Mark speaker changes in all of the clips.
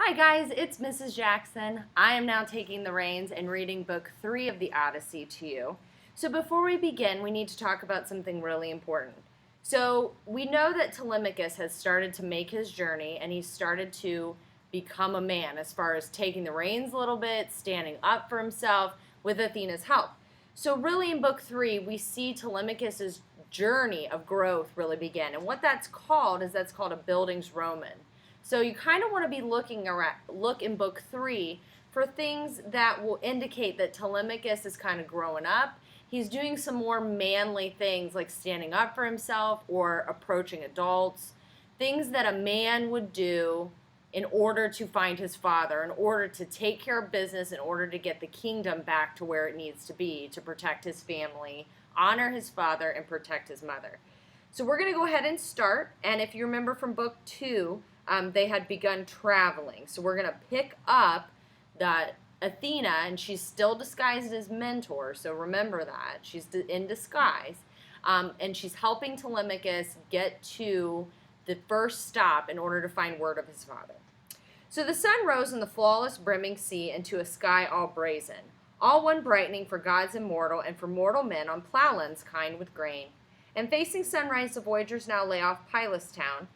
Speaker 1: Hi guys, it's Mrs. Jackson. I am now taking the reins and reading book 3 of the Odyssey to you. So before we begin, we need to talk about something really important. So we know that Telemachus has started to make his journey and he's started to become a man as far as taking the reins a little bit, standing up for himself with Athena's help. So really in book 3, we see Telemachus's journey of growth really begin. And what that's called is that's called a Bildungsroman. So you kind of want to be look in book 3 for things that will indicate that Telemachus is kind of growing up. He's doing some more manly things like standing up for himself or approaching adults, things that a man would do in order to find his father, in order to take care of business, in order to get the kingdom back to where it needs to be, to protect his family, honor his father, and protect his mother. So we're going to go ahead and start, and if you remember from book 2, they had begun traveling. So we're going to pick up that Athena, and she's still disguised as Mentor, so remember that. She's in disguise, and she's helping Telemachus get to the first stop in order to find word of his father. So the sun rose in the flawless brimming sea into a sky all brazen, all one brightening for gods immortal and for mortal men on plowlands kind with grain. And facing sunrise, the voyagers now lay off Pylos town,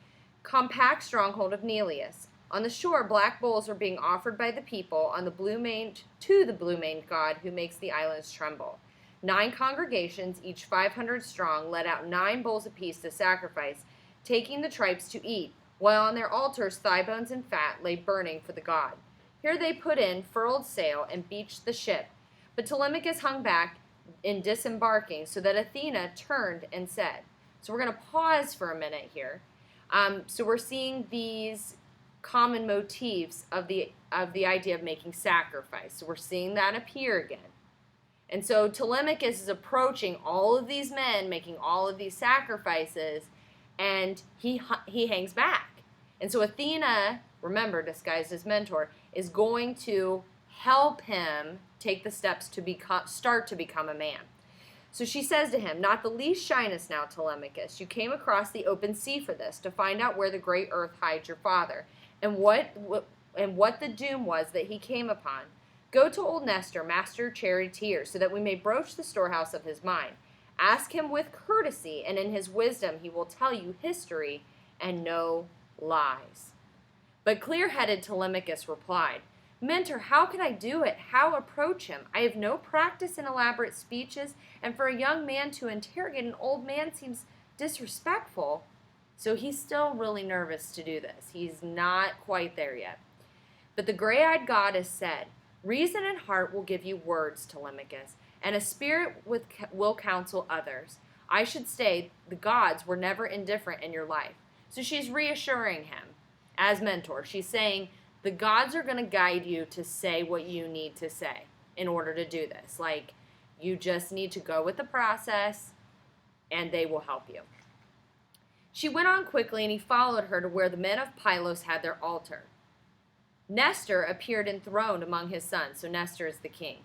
Speaker 1: compact stronghold of Neleus. On the shore, black bulls were being offered by the people on the to the blue-maned god who makes the islands tremble. 9 congregations, each 500 strong, let out 9 bulls apiece to sacrifice, taking the tribes to eat, while on their altars thigh bones and fat lay burning for the god. Here they put in furled sail and beached the ship, but Telemachus hung back in disembarking, so that Athena turned and said. So we're going to pause for a minute here. So we're seeing these common motifs of the idea of making sacrifice. So we're seeing that appear again. And so Telemachus is approaching all of these men, making all of these sacrifices, and he hangs back. And so Athena, remember, disguised as Mentor, is going to help him take the steps to start to become a man. So she says to him, "Not the least shyness now, Telemachus. You came across the open sea for this, to find out where the great earth hides your father, and what the doom was that he came upon. Go to old Nestor, master charioteer, so that we may broach the storehouse of his mind. Ask him with courtesy, and in his wisdom he will tell you history and no lies." But clear-headed Telemachus replied, "Mentor, how can I do it? How approach him? I have no practice in elaborate speeches, and for a young man to interrogate an old man seems disrespectful." So he's still really nervous to do this. He's not quite there yet. But the gray-eyed goddess said, "Reason and heart will give you words, Telemachus, and a spirit will counsel others. I should say the gods were never indifferent in your life." So she's reassuring him as Mentor. She's saying, the gods are going to guide you to say what you need to say in order to do this. Like, you just need to go with the process, and they will help you. She went on quickly, and he followed her to where the men of Pylos had their altar. Nestor appeared enthroned among his sons, so Nestor is the king,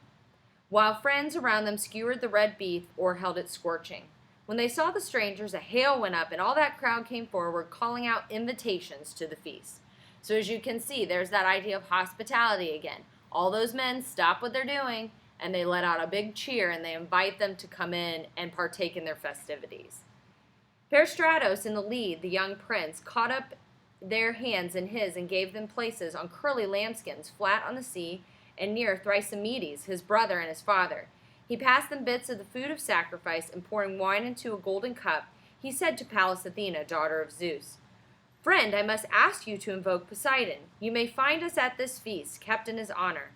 Speaker 1: while friends around them skewered the red beef or held it scorching. When they saw the strangers, a hail went up, and all that crowd came forward, calling out invitations to the feast. So as you can see, there's that idea of hospitality again. All those men stop what they're doing, and they let out a big cheer, and they invite them to come in and partake in their festivities. Perstratos, in the lead, the young prince, caught up their hands in his and gave them places on curly lambskins flat on the sea and near Thrasymedes, his brother and his father. He passed them bits of the food of sacrifice, and pouring wine into a golden cup, he said to Pallas Athena, daughter of Zeus, "Friend, I must ask you to invoke Poseidon. You may find us at this feast, kept in his honor.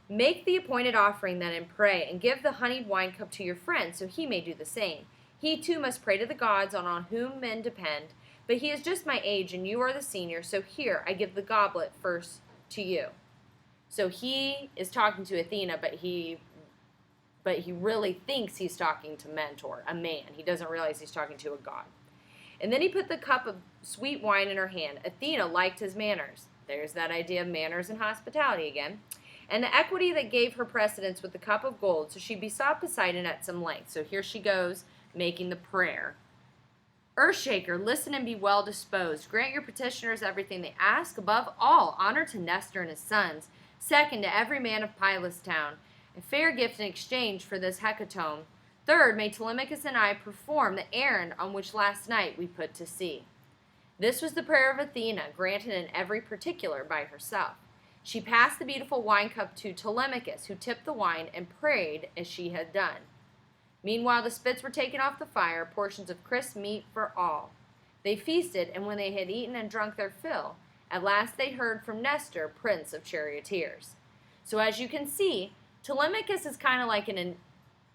Speaker 1: Make the appointed offering then and pray, and give the honeyed wine cup to your friend, so he may do the same. He too must pray to the gods on whom men depend, but he is just my age, and you are the senior, so here I give the goblet first to you." So he is talking to Athena, but he really thinks he's talking to Mentor, a man. He doesn't realize he's talking to a god. And then he put the cup of sweet wine in her hand. Athena liked his manners. There's that idea of manners and hospitality again. And the equity that gave her precedence with the cup of gold, so she besought Poseidon at some length. So here she goes, making the prayer. Earthshaker, listen and be well disposed. Grant your petitioners everything they ask. Above all, honor to Nestor and his sons. Second, to every man of Pylos town, a fair gift in exchange for this hecatomb. Third, may Telemachus and I perform the errand on which last night we put to sea. This was the prayer of Athena, granted in every particular by herself. She passed the beautiful wine cup to Telemachus, who tipped the wine and prayed as she had done. Meanwhile, the spits were taken off the fire, portions of crisp meat for all. They feasted, and when they had eaten and drunk their fill, at last they heard from Nestor, prince of charioteers. So as you can see, Telemachus is kind of like an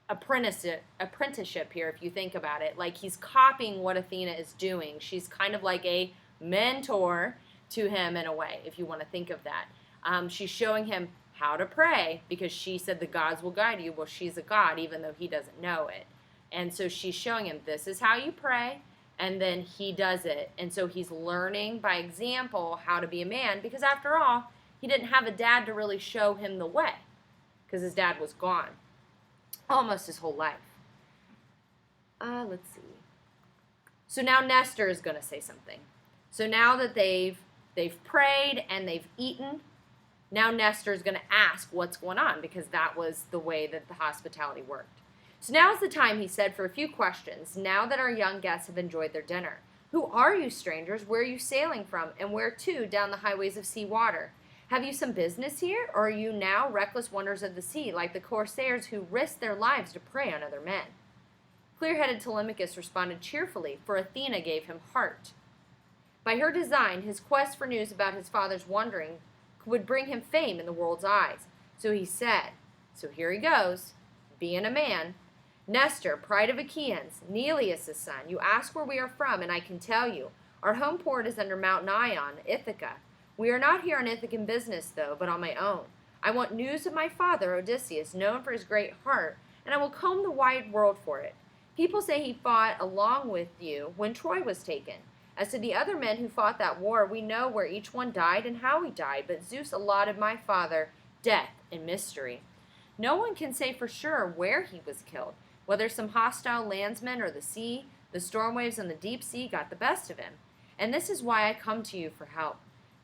Speaker 1: apprenticeship here, if you think about it. Like, he's copying what Athena is doing. She's kind of like a mentor to him in a way, if you want to think of that. She's showing him how to pray because she said the gods will guide you. Well, she's a god, even though he doesn't know it. And so she's showing him, this is how you pray, and then he does it. And so he's learning by example how to be a man, because after all, he didn't have a dad to really show him the way, because his dad was gone almost his whole life. Let's see. So now Nestor is going to say something. So now that they've prayed and they've eaten, now Nestor is going to ask what's going on, because that was the way that the hospitality worked. So now's the time, he said, for a few questions, now that our young guests have enjoyed their dinner. Who are you, strangers? Where are you sailing from? And where to down the highways of sea water? Have you some business here, or are you now reckless wanderers of the sea, like the corsairs who risked their lives to prey on other men? Clear-headed Telemachus responded cheerfully, for Athena gave him heart. By her design, his quest for news about his father's wandering would bring him fame in the world's eyes. So he said, so here he goes, being a man, Nestor, pride of Achaeans, Neleus' son, you ask where we are from, and I can tell you. Our home port is under Mount Nion, Ithaca. We are not here on Ithacan business, though, but on my own. I want news of my father, Odysseus, known for his great heart, and I will comb the wide world for it. People say he fought along with you when Troy was taken. As to the other men who fought that war, we know where each one died and how he died, but Zeus allotted my father death and mystery. No one can say for sure where he was killed, whether some hostile landsman or the sea, the storm waves on the deep sea got the best of him. And this is why I come to you for help.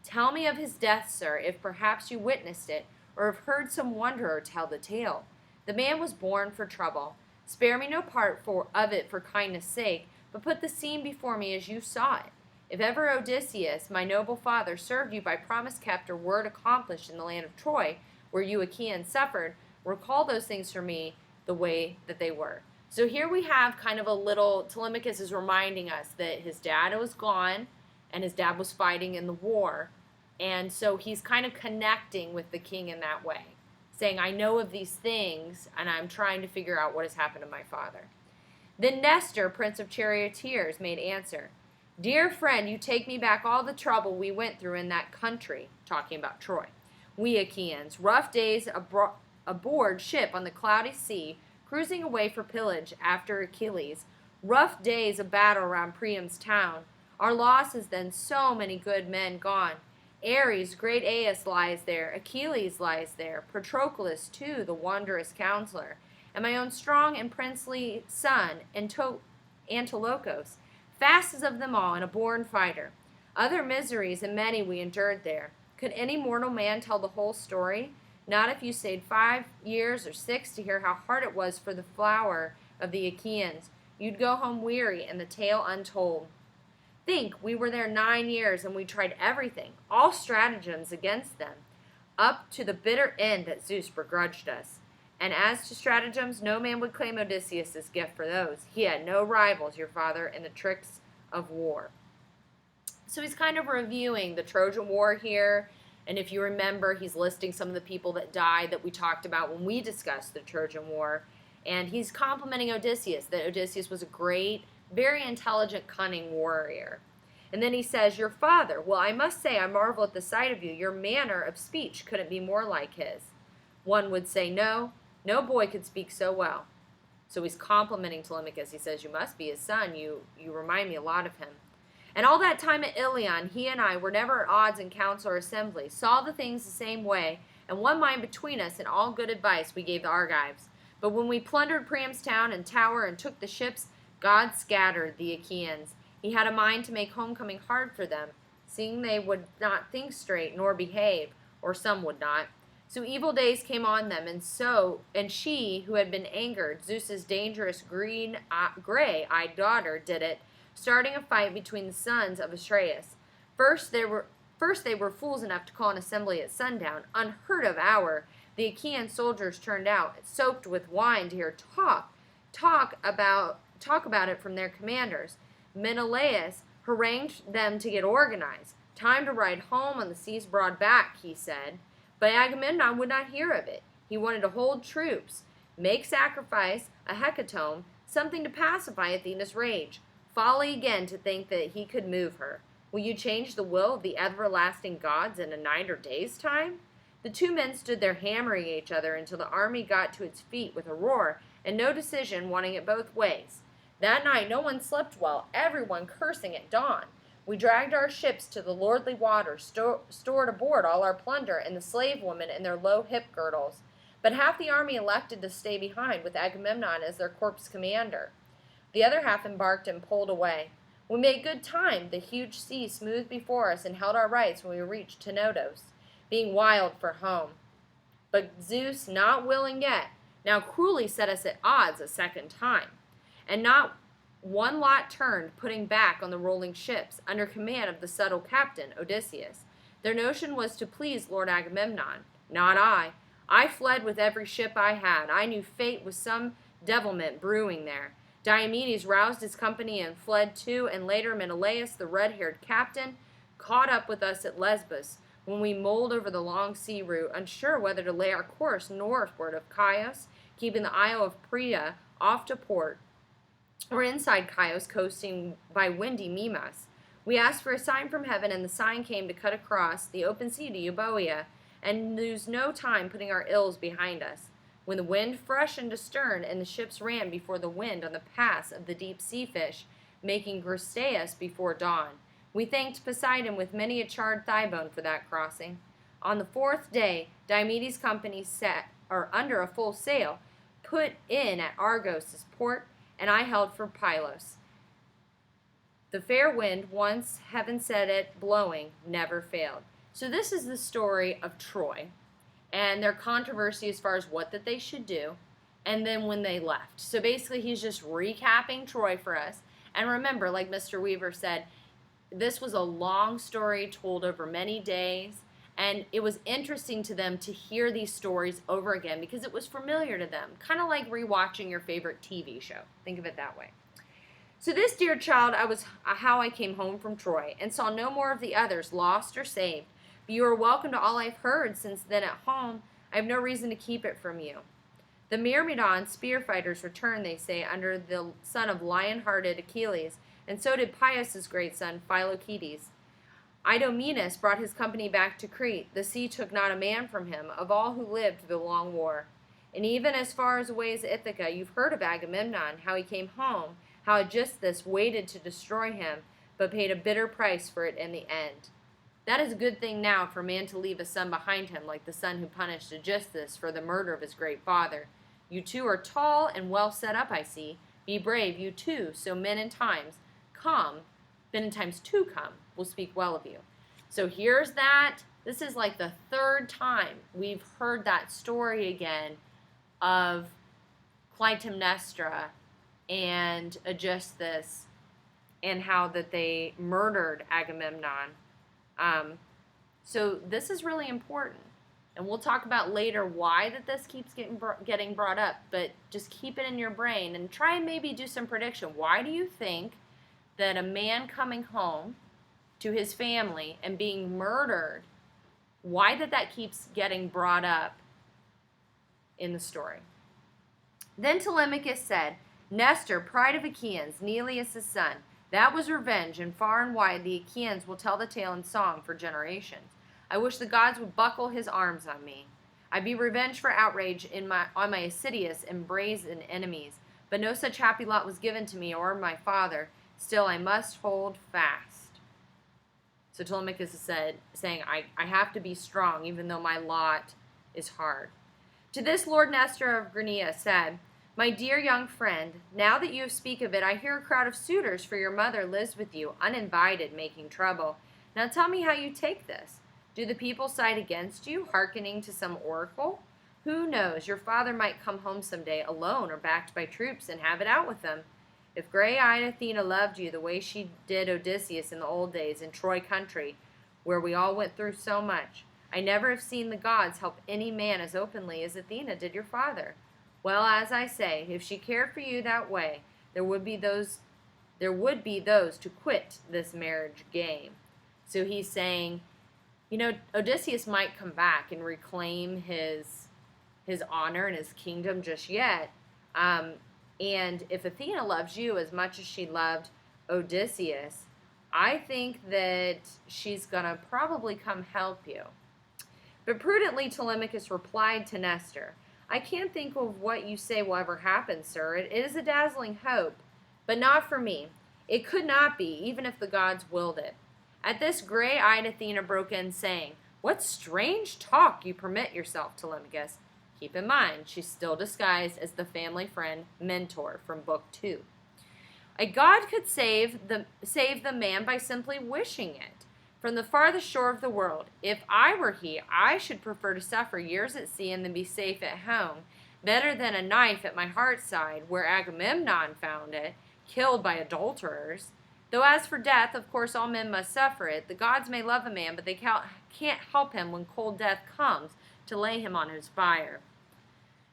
Speaker 1: Tell me of his death, sir, if perhaps you witnessed it, or have heard some wanderer tell the tale. The man was born for trouble. Spare me no part of it for kindness' sake, but put the scene before me as you saw it. If ever Odysseus, my noble father, served you by promise kept or word accomplished in the land of Troy, where you Achaeans suffered, recall those things for me the way that they were. So here we have kind of a little, Telemachus is reminding us that his dad was gone, and his dad was fighting in the war, and so he's kind of connecting with the king in that way, saying, I know of these things, and I'm trying to figure out what has happened to my father. Then Nestor, prince of charioteers, made answer, Dear friend, you take me back all the trouble we went through in that country, talking about Troy. We Achaeans, rough days aboard ship on the cloudy sea, cruising away for pillage after Achilles, rough days of battle around Priam's town. Our loss is then so many good men gone. Ares, great Aias, lies there. Achilles lies there. Patroclus, too, the wondrous counselor. And my own strong and princely son, Antilochus, fastest of them all and a born fighter. Other miseries and many we endured there. Could any mortal man tell the whole story? Not if you stayed 5 years or 6 to hear how hard it was for the flower of the Achaeans. You'd go home weary and the tale untold. Think, we were there 9 years and we tried everything, all stratagems against them, up to the bitter end that Zeus begrudged us. And as to stratagems, no man would claim Odysseus' gift for those. He had no rivals, your father, in the tricks of war. So he's kind of reviewing the Trojan War here. And if you remember, he's listing some of the people that died that we talked about when we discussed the Trojan War. And he's complimenting Odysseus, that Odysseus was a great, very intelligent, cunning warrior. And then he says, your father, well, I must say I marvel at the sight of you. Your manner of speech couldn't be more like his. One would say, no boy could speak so well. So he's complimenting Telemachus. He says, you must be his son. You remind me a lot of him. And all that time at Ilion, he and I were never at odds in council or assembly, saw the things the same way, and one mind between us, and all good advice we gave the Argives. But when we plundered Priam's town and tower and took the ships, God scattered the Achaeans. He had a mind to make homecoming hard for them, seeing they would not think straight nor behave, or some would not. So evil days came on them, and she, who had been angered, Zeus's dangerous gray-eyed daughter, did it, starting a fight between the sons of Atreus. First they were fools enough to call an assembly at sundown, unheard of hour. The Achaean soldiers turned out, soaked with wine, to hear talk about it from their commanders. Menelaus harangued them to get organized. Time to ride home on the sea's broad back, he said. But Agamemnon would not hear of it. He wanted to hold troops, make sacrifice, a hecatomb, something to pacify Athena's rage. Folly again to think that he could move her. Will you change the will of the everlasting gods in a night or day's time? The two men stood there hammering each other until the army got to its feet with a roar and no decision, wanting it both ways. That night no one slept well, everyone cursing at dawn. We dragged our ships to the lordly waters, stored aboard all our plunder and the slave women in their low hip girdles. But half the army elected to stay behind with Agamemnon as their corps commander. The other half embarked and pulled away. We made good time. The huge sea smoothed before us and held our rights when we reached Tenedos, being wild for home. But Zeus, not willing yet, now cruelly set us at odds a second time. And not one lot turned, putting back on the rolling ships, under command of the subtle captain, Odysseus. Their notion was to please Lord Agamemnon. Not I. I fled with every ship I had. I knew fate was some devilment brewing there. Diomedes roused his company and fled too, and later Menelaus, the red-haired captain, caught up with us at Lesbos, when we mulled over the long sea route, unsure whether to lay our course northward of Chios, keeping the Isle of Phria off to port, or inside Chios, coasting by windy Mimas. We asked for a sign from heaven, and the sign came to cut across the open sea to Euboea, and lose no time putting our ills behind us. When the wind freshened astern, and the ships ran before the wind on the pass of the deep sea fish, making Gristeus before dawn, we thanked Poseidon with many a charred thigh bone for that crossing. On the fourth day, Diomedes' company under a full sail, put in at Argos' port, and I held for Pylos. The fair wind, once heaven set it blowing, never failed. So this is the story of Troy and their controversy as far as what that they should do, and then when they left. So basically he's just recapping Troy for us. And remember, like Mr. Weaver said, this was a long story told over many days, and it was interesting to them to hear these stories over again because it was familiar to them, kind of like rewatching your favorite TV show. Think of it that way. So this dear child, was how I came home from Troy, and saw no more of the others, lost or saved. But you are welcome to all I've heard since then at home. I have no reason to keep it from you. The Myrmidon spear fighters returned, they say, under the son of lion-hearted Achilles, and so did Pius' great son, Philoctetes. Idomeneus brought his company back to Crete. The sea took not a man from him, of all who lived through the long war. And even as far away as Ithaca, you've heard of Agamemnon, how he came home, how Aegisthus waited to destroy him, but paid a bitter price for it in the end. That is a good thing now for a man to leave a son behind him, like the son who punished Aegisthus for the murder of his great father. You two are tall and well set up, I see. Be brave, you too, so men in times to come, will speak well of you. So here's that. This is like the third time we've heard that story again of Clytemnestra and Aegisthus and how that they murdered Agamemnon. So this is really important. And we'll talk about later why that this keeps getting brought up, but just keep it in your brain and try and maybe do some prediction. Why do you think that a man coming home to his family and being murdered, why that keeps getting brought up in the story? Then Telemachus said, Nestor, pride of Achaeans, Neleus' son, that was revenge, and far and wide the Achaeans will tell the tale in song for generations. I wish the gods would buckle his arms on me. I be revenged for outrage on my assiduous and brazen enemies, but no such happy lot was given to me or my father. Still I must hold fast. So Telemachus is saying, I have to be strong, even though my lot is hard. To this Lord Nestor of Granea said, My dear young friend, now that you speak of it, I hear a crowd of suitors for your mother lives with you, uninvited, making trouble. Now tell me how you take this. Do the people side against you, hearkening to some oracle? Who knows, your father might come home some day, alone or backed by troops, and have it out with them. If gray-eyed Athena loved you the way she did Odysseus in the old days in Troy country, where we all went through so much, I never have seen the gods help any man as openly as Athena did your father. Well, as I say, if she cared for you that way, there would be those to quit this marriage game. So he's saying, Odysseus might come back and reclaim his honor and his kingdom just yet. And if Athena loves you as much as she loved Odysseus, I think that she's going to probably come help you. But prudently Telemachus replied to Nestor, I can't think of what you say will ever happen, sir. It is a dazzling hope, but not for me. It could not be, even if the gods willed it. At this, gray-eyed Athena broke in, saying, What strange talk you permit yourself, Telemachus. Keep in mind, she's still disguised as the family friend Mentor from Book 2. A god could save the man by simply wishing it. From the farthest shore of the world, if I were he, I should prefer to suffer years at sea and then be safe at home, better than a knife at my heart's side, where Agamemnon found it, killed by adulterers. Though as for death, of course all men must suffer it. The gods may love a man, but they can't help him when cold death comes to lay him on his fire.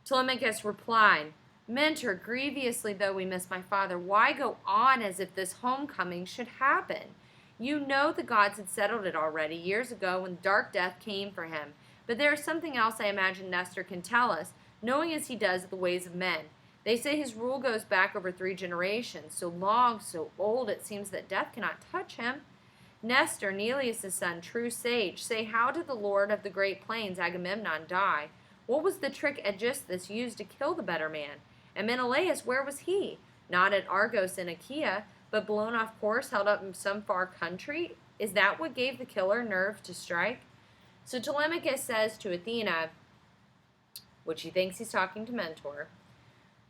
Speaker 1: Telemachus replied, Mentor, grievously though we miss my father, why go on as if this homecoming should happen? You know the gods had settled it already years ago when dark death came for him. But there is something else I imagine Nestor can tell us, knowing as he does the ways of men. They say his rule goes back over 3 generations, so long, so old, it seems that death cannot touch him. Nestor, Neleus' son, true sage, say how did the lord of the great plains, Agamemnon, die? What was the trick Aegisthus used to kill the better man? And Menelaus, where was he? Not at Argos in Achaea, but blown off course, held up in some far country? Is that what gave the killer nerve to strike? So Telemachus says to Athena, which he thinks he's talking to Mentor,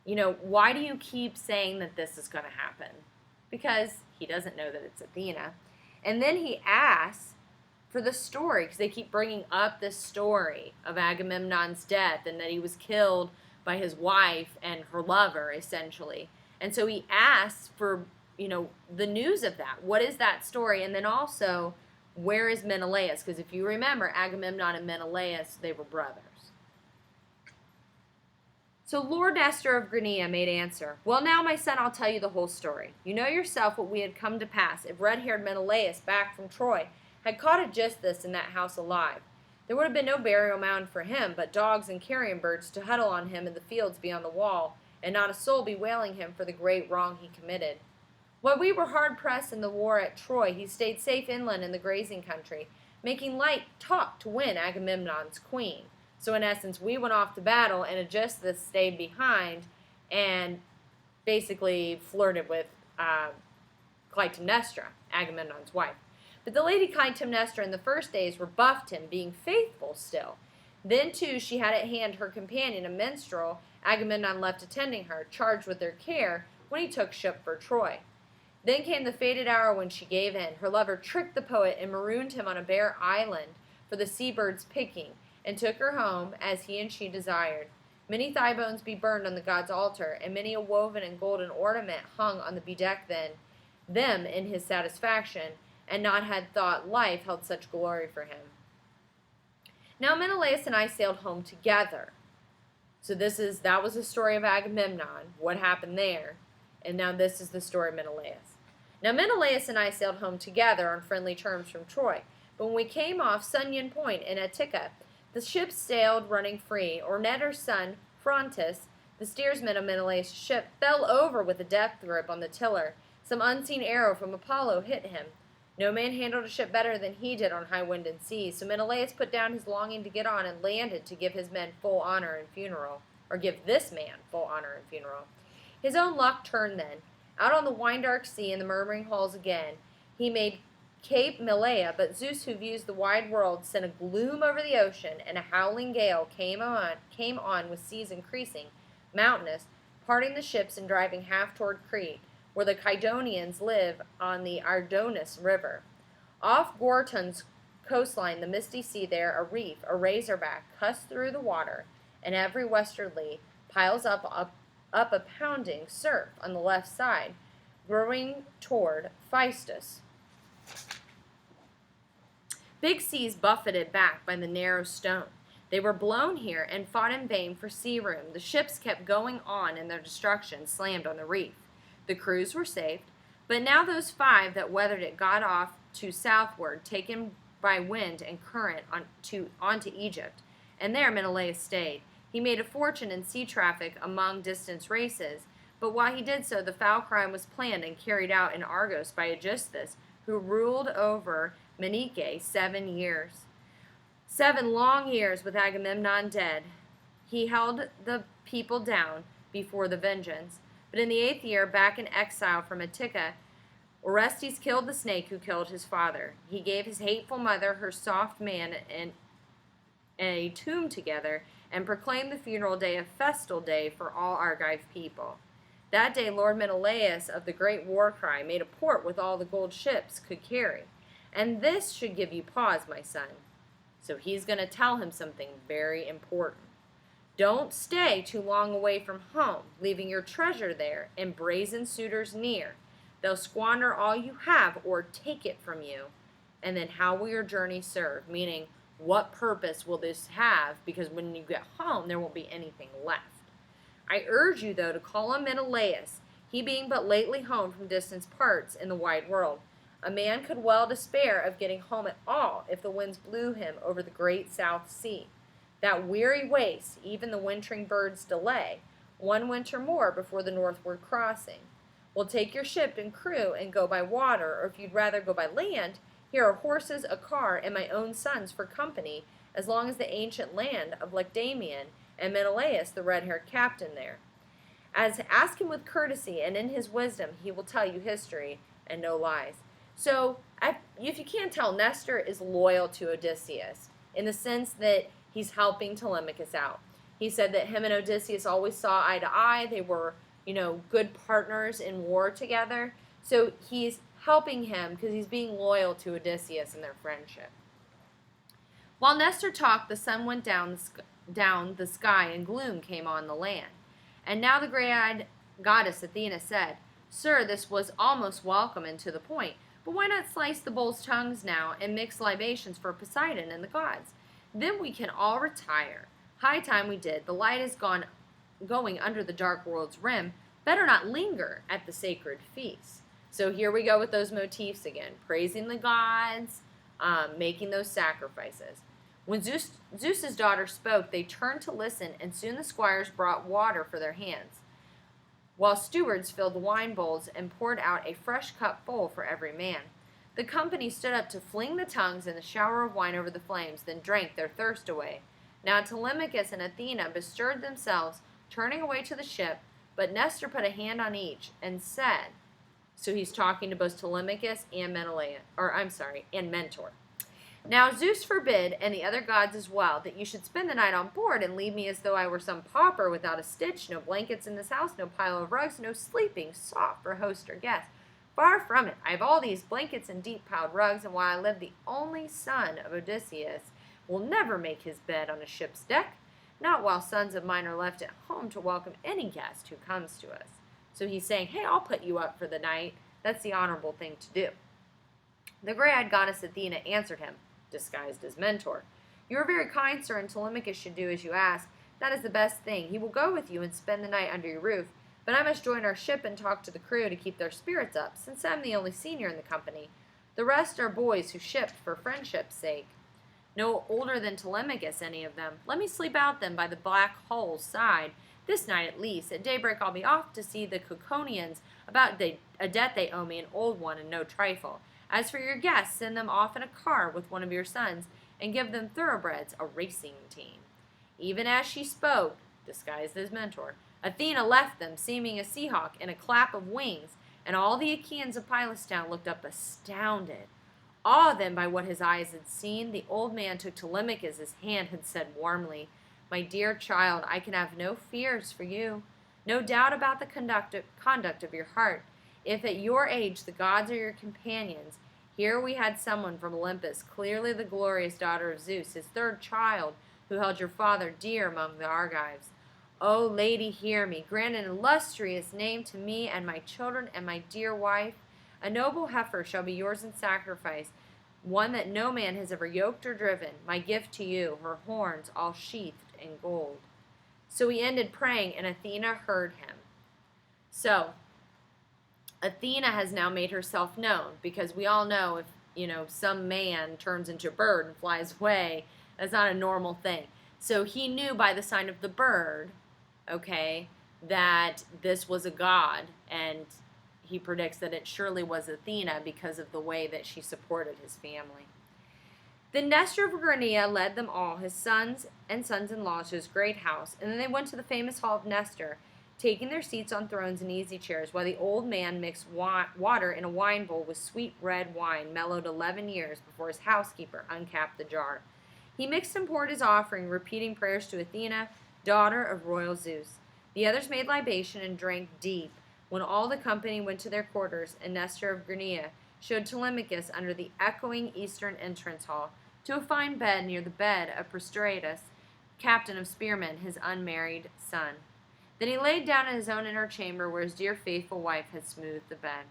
Speaker 1: why do you keep saying that this is going to happen? Because he doesn't know that it's Athena. And then he asks for the story, because they keep bringing up this story of Agamemnon's death and that he was killed by his wife and her lover, essentially. And so he asks for the news of that. What is that story? And then also, where is Menelaus? Because if you remember, Agamemnon and Menelaus, they were brothers. So Lord Nestor of Granea made answer, Well now, my son, I'll tell you the whole story. You know yourself what we had come to pass if red-haired Menelaus, back from Troy, had caught Aegisthus in that house alive. There would have been no burial mound for him, but dogs and carrion birds to huddle on him in the fields beyond the wall, and not a soul bewailing him for the great wrong he committed. While we were hard-pressed in the war at Troy, he stayed safe inland in the grazing country, making light talk to win Agamemnon's queen. So in essence, we went off to battle, and Aegisthus stayed behind and basically flirted with Clytemnestra, Agamemnon's wife. But the lady Clytemnestra in the first days rebuffed him, being faithful still. Then, too, she had at hand her companion, a minstrel Agamemnon left attending her, charged with their care, when he took ship for Troy. Then came the fated hour when she gave in. Her lover tricked the poet and marooned him on a bare island for the seabirds' picking, and took her home as he and she desired. Many thigh bones be burned on the god's altar, and many a woven and golden ornament hung on the bedeck them in his satisfaction, and not had thought life held such glory for him. Now Menelaus and I sailed home together. So that was the story of Agamemnon, what happened there, and now this is the story of Menelaus. Now Menelaus and I sailed home together on friendly terms from Troy, but when we came off Sunyan Point in Attica, the ship sailed running free. Orneter's son, Phrontis, the steersman of Menelaus' ship, fell over with a death grip on the tiller. Some unseen arrow from Apollo hit him. No man handled a ship better than he did on high wind and sea, so Menelaus put down his longing to get on and landed to give his men full honor and funeral, or give this man full honor and funeral. His own luck turned then. Out on the wine-dark sea in the murmuring halls again, he made Cape Malea, but Zeus, who views the wide world, sent a gloom over the ocean, and a howling gale came on with seas increasing, mountainous, parting the ships and driving half toward Crete, where the Kydonians live on the Ardonis River. Off Gorton's coastline, the misty sea there, a reef, a razorback, cuts through the water, and every westerly piles up a pounding surf on the left side, growing toward Phaistos. Big seas buffeted back by the narrow stone. They were blown here and fought in vain for sea room. The ships kept going on, and their destruction slammed on the reef. The crews were saved, but now those 5 that weathered it got off to southward, taken by wind and current onto Egypt, and there Menelaus stayed. He made a fortune in sea traffic among distant races, but while he did so, the foul crime was planned and carried out in Argos by Aegisthus, who ruled over Menike 7 years. 7 long years with Agamemnon dead. He held the people down before the vengeance. But in the 8th year, back in exile from Attica, Orestes killed the snake who killed his father. He gave his hateful mother her soft man and a tomb together, and proclaimed the funeral day a festal day for all Argive people. That day Lord Menelaus of the great war cry made a port with all the gold ships could carry. And this should give you pause, my son. So he's going to tell him something very important. Don't stay too long away from home, leaving your treasure there and brazen suitors near. They'll squander all you have or take it from you. And then how will your journey serve? Meaning, what purpose will this have? Because when you get home, there won't be anything left. I urge you, though, to call on Menelaus, he being but lately home from distant parts in the wide world. A man could well despair of getting home at all if the winds blew him over the great South Sea. That weary waste, even the wintering birds delay, 1 winter more before the northward crossing. Well, take your ship and crew and go by water, or if you'd rather go by land, here are horses, a car, and my own sons for company, as long as the ancient land of Lacedaemon and Menelaus, the red-haired captain there. Ask him with courtesy, and in his wisdom he will tell you history and no lies. So, if you can't tell, Nestor is loyal to Odysseus in the sense that he's helping Telemachus out. He said that him and Odysseus always saw eye to eye. They were, good partners in war together. So he's helping him because he's being loyal to Odysseus in their friendship. While Nestor talked, the sun went down the sky and gloom came on the land. And now the gray-eyed goddess Athena said, Sir, this was almost welcome and to the point, but why not slice the bulls' tongues now and mix libations for Poseidon and the gods? Then we can all retire. High time we did. The light is going under the dark world's rim. Better not linger at the sacred feast. So here we go with those motifs again. Praising the gods, making those sacrifices. When Zeus's daughter spoke, they turned to listen, and soon the squires brought water for their hands, while stewards filled the wine bowls and poured out a fresh cup full for every man. The company stood up to fling the tongues in the shower of wine over the flames, then drank their thirst away. Now Telemachus and Athena bestirred themselves, turning away to the ship, but Nestor put a hand on each and said, so he's talking to both Telemachus and and Mentor. Now Zeus forbid, and the other gods as well, that you should spend the night on board and leave me as though I were some pauper without a stitch, no blankets in this house, no pile of rugs, no sleeping soft for host or guest. Far from it. I have all these blankets and deep-piled rugs, and while I live, the only son of Odysseus will never make his bed on a ship's deck, not while sons of mine are left at home to welcome any guest who comes to us. So he's saying, hey, I'll put you up for the night. That's the honorable thing to do. The gray-eyed goddess Athena answered him, disguised as Mentor. You are very kind, sir, and Telemachus should do as you ask. That is the best thing. He will go with you and spend the night under your roof. But I must join our ship and talk to the crew to keep their spirits up, since I'm the only senior in the company. The rest are boys who shipped for friendship's sake. No older than Telemachus, any of them. Let me sleep out then by the black hull's side, this night at least. At daybreak I'll be off to see the Cauconians about a debt they owe me, an old one and no trifle. As for your guests, send them off in a car with one of your sons, and give them thoroughbreds, a racing team. Even as she spoke, disguised as Mentor, Athena left them, seeming a seahawk in a clap of wings, and all the Achaeans of Pylostown looked up astounded. Awed then by what his eyes had seen, the old man took Telemachus' hand and said warmly, My dear child, I can have no fears for you. No doubt about the conduct of your heart. If at your age the gods are your companions, here we had someone from Olympus, clearly the glorious daughter of Zeus, his third child, who held your father dear among the Argives. O lady, hear me. Grant an illustrious name to me and my children and my dear wife. A noble heifer shall be yours in sacrifice, one that no man has ever yoked or driven. My gift to you, her horns all sheathed in gold. So he ended praying, and Athena heard him. So Athena has now made herself known, because we all know if, some man turns into a bird and flies away, that's not a normal thing. So he knew by the sign of the bird, okay, that this was a god, and he predicts that it surely was Athena because of the way that she supported his family. Then Nestor of Granea led them all, his sons and sons-in-law, to his great house, and then they went to the famous hall of Nestor, taking their seats on thrones and easy chairs, while the old man mixed water in a wine bowl with sweet red wine, mellowed 11 years before his housekeeper uncapped the jar. He mixed and poured his offering, repeating prayers to Athena, daughter of royal Zeus. The others made libation and drank deep, when all the company went to their quarters, and Nestor of Granea showed Telemachus under the echoing eastern entrance hall to a fine bed near the bed of Prostratus, captain of spearmen, his unmarried son. Then he laid down in his own inner chamber, where his dear faithful wife had smoothed the bed.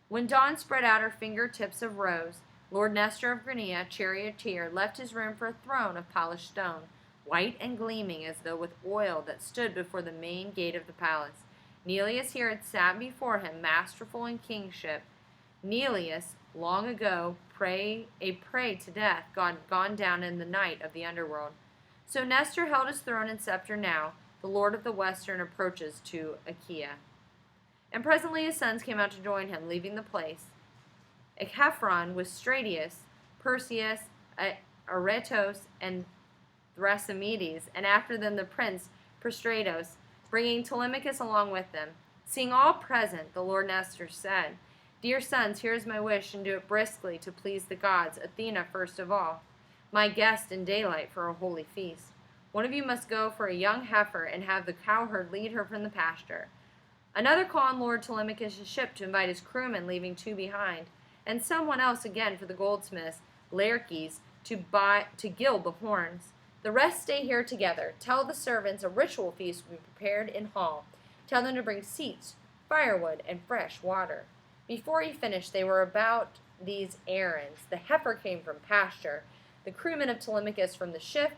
Speaker 1: When dawn spread out her fingertips of rose, Lord Nestor of Granea, charioteer, left his room for a throne of polished stone, white and gleaming as though with oil, that stood before the main gate of the palace. Neleus here had sat before him, masterful in kingship. Neleus, long ago, a prey to death, gone down in the night of the underworld. So Nestor held his throne and scepter now. The lord of the western approaches to Achaea. And presently his sons came out to join him, leaving the place. Echephron with Stratius, Perseus, Aretos, and Thrasymedes, and after them the prince Prostratos, bringing Telemachus along with them. Seeing all present, the Lord Nestor said, Dear sons, here is my wish, and do it briskly to please the gods, Athena first of all, my guest in daylight for a holy feast. One of you must go for a young heifer and have the cowherd lead her from the pasture. Another call on Lord Telemachus' ship to invite his crewmen, leaving 2 behind, and someone else again for the goldsmiths, Laerces, to gild the horns. The rest stay here together. Tell the servants a ritual feast will be prepared in hall. Tell them to bring seats, firewood, and fresh water. Before he finished, they were about these errands. The heifer came from pasture, the crewmen of Telemachus from the ship.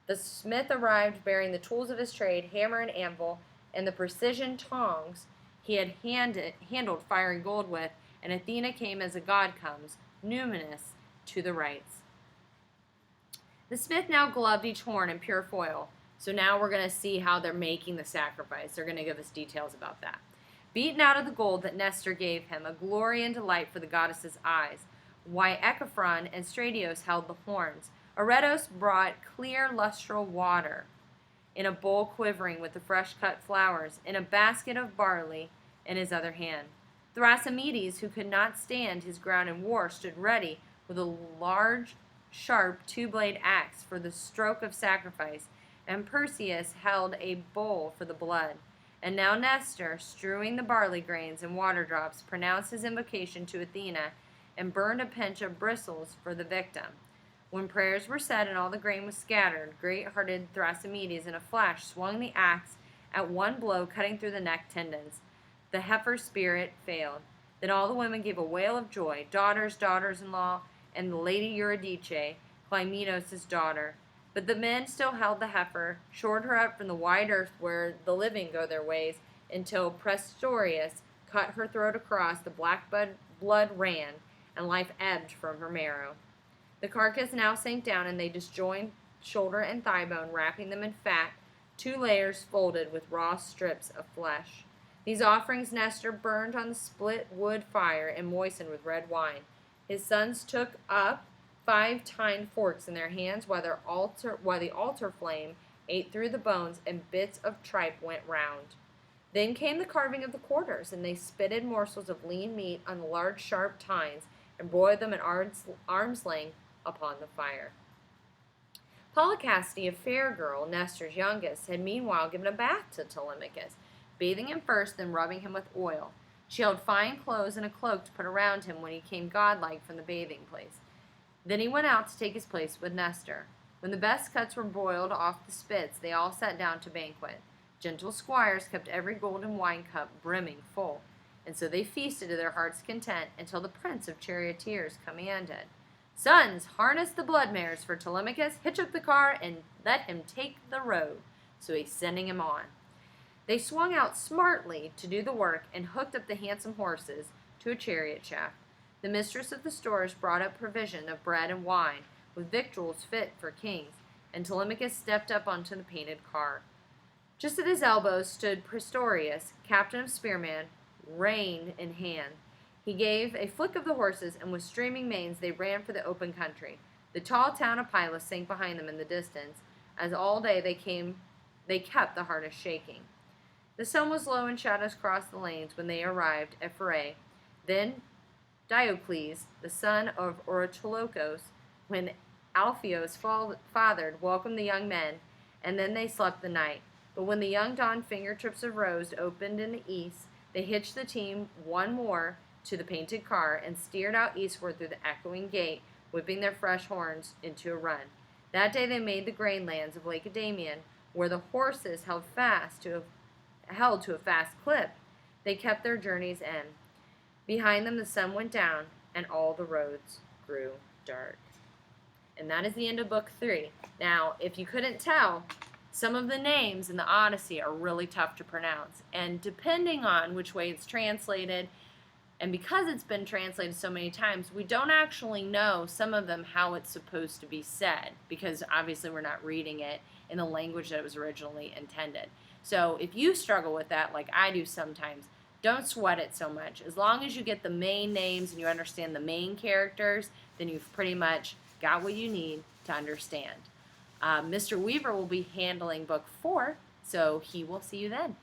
Speaker 1: The smith arrived bearing the tools of his trade, hammer and anvil, and the precision tongs he had handled fire and gold with, and Athena came as a god comes, numinous to the rites. The smith now gloved each horn in pure foil. So now we're going to see how they're making the sacrifice. They're going to give us details about that. Beaten out of the gold that Nestor gave him, a glory and delight for the goddess's eyes. Why Echephron and Stratios held the horns. Aretos brought clear lustral water in a bowl quivering with the fresh-cut flowers, in a basket of barley in his other hand. Thrasymedes, who could not stand his ground in war, stood ready with a large, sharp 2-blade axe for the stroke of sacrifice, and Perseus held a bowl for the blood. And now Nestor, strewing the barley grains and water drops, pronounced his invocation to Athena, and burned a pinch of bristles for the victim. When prayers were said and all the grain was scattered, great-hearted Thrasymedes in a flash swung the axe at one blow, cutting through the neck tendons. The heifer's spirit failed. Then all the women gave a wail of joy, daughters, daughters-in-law, and the lady Eurydice, Clymenos' daughter. But the men still held the heifer, shored her up from the wide earth where the living go their ways, until Prestorius cut her throat across, the black blood ran, and life ebbed from her marrow. The carcass now sank down, and they disjoined shoulder and thigh bone, wrapping them in fat, 2 layers folded with raw strips of flesh. These offerings Nestor burned on the split wood fire and moistened with red wine. His sons took up 5 tined forks in their hands, while the altar flame ate through the bones, and bits of tripe went round. Then came the carving of the quarters, and they spitted morsels of lean meat on the large sharp tines, and broiled them at arm's length upon the fire. Polycaste, a fair girl, Nestor's youngest, had meanwhile given a bath to Telemachus. bathing him first, then rubbing him with oil. She held fine clothes and a cloak to put around him when he came godlike from the bathing place. Then he went out to take his place with Nestor. When the best cuts were boiled off the spits, they all sat down to banquet. Gentle squires kept every golden wine cup brimming full, and so they feasted to their heart's content until the prince of charioteers commanded, "Sons, harness the blood mares for Telemachus, hitch up the car, and let him take the road." So he's sending him on. They swung out smartly to do the work and hooked up the handsome horses to a chariot shaft. The mistress of the stores brought up provision of bread and wine, with victuals fit for kings, and Telemachus stepped up onto the painted car. Just at his elbow stood Pistorius, captain of spearmen, rein in hand. He gave a flick of the horses, and with streaming manes they ran for the open country. The tall town of Pylos sank behind them in the distance, as all day they kept the harness shaking. The sun was low and shadows crossed the lanes when they arrived at Pherae. Then Diocles, the son of Orotolocos, when Alpheus fathered, welcomed the young men, and then they slept the night. But when the young dawn fingertips of rose opened in the east, they hitched the team one more to the painted car and steered out eastward through the echoing gate, whipping their fresh horns into a run. That day they made the grain lands of Lacedaemon, where the horses held to a fast clip. They kept their journey's end. Behind them the sun went down, and all the roads grew dark. And that is the end of Book 3. Now, if you couldn't tell, some of the names in the Odyssey are really tough to pronounce. And depending on which way it's translated, and because it's been translated so many times, we don't actually know some of them how it's supposed to be said, because obviously we're not reading it in the language that it was originally intended. So if you struggle with that, like I do sometimes, don't sweat it so much. As long as you get the main names and you understand the main characters, then you've pretty much got what you need to understand. Mr. Weaver will be handling Book 4, so he will see you then.